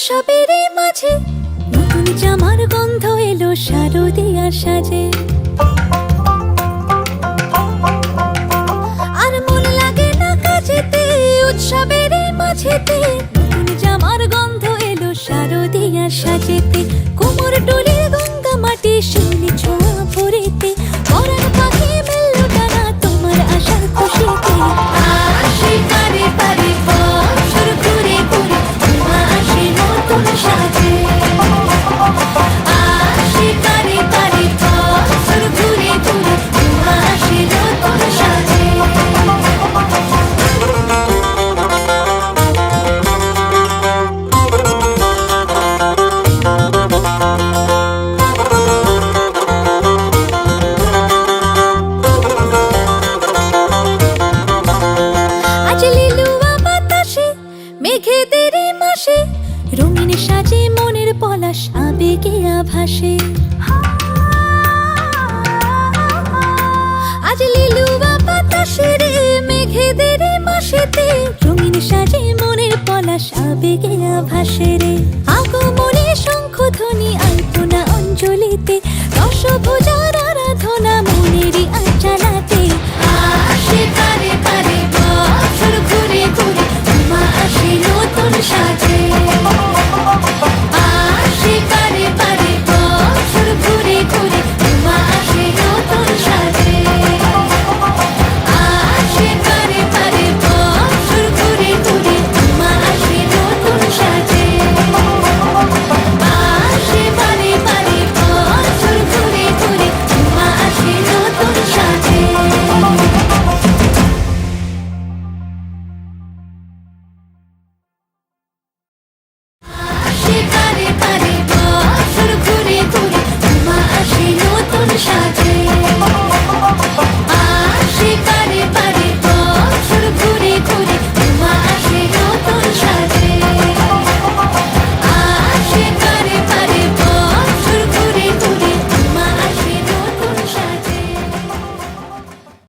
উৎসবের মাঝে নতুন জামার গন্ধ এলো শারদিয়ার সাজে। আর মন লাগে না কাজেতে, উৎসবের মাঝেতে নতুন জামার গন্ধ এলো শারদিয়ার সাজেতে। কোমর ডোলে গঙ্গা মাটি শিউলি ছোঁয়া ভরেতে, পরাণ পাখি মেলল ডানা তোমার আশার খুশিতে। আসে পারে পারে বছর ঘুরে ঘুরে তোমা আসে নতুন সাজে। আসে পারে পারে বছর ঘুরে ঘুরে তোমা আসে নতুন সাজে। মেঘেদের মাসে রঙিন সাজে মনের পলাশ আবেগে আভাসে। আজ লিলুয়া বাতাসে রে মেঘেদের মাসেতে রঙিন সাজে মনের পলাশ আবেগে আভাসে।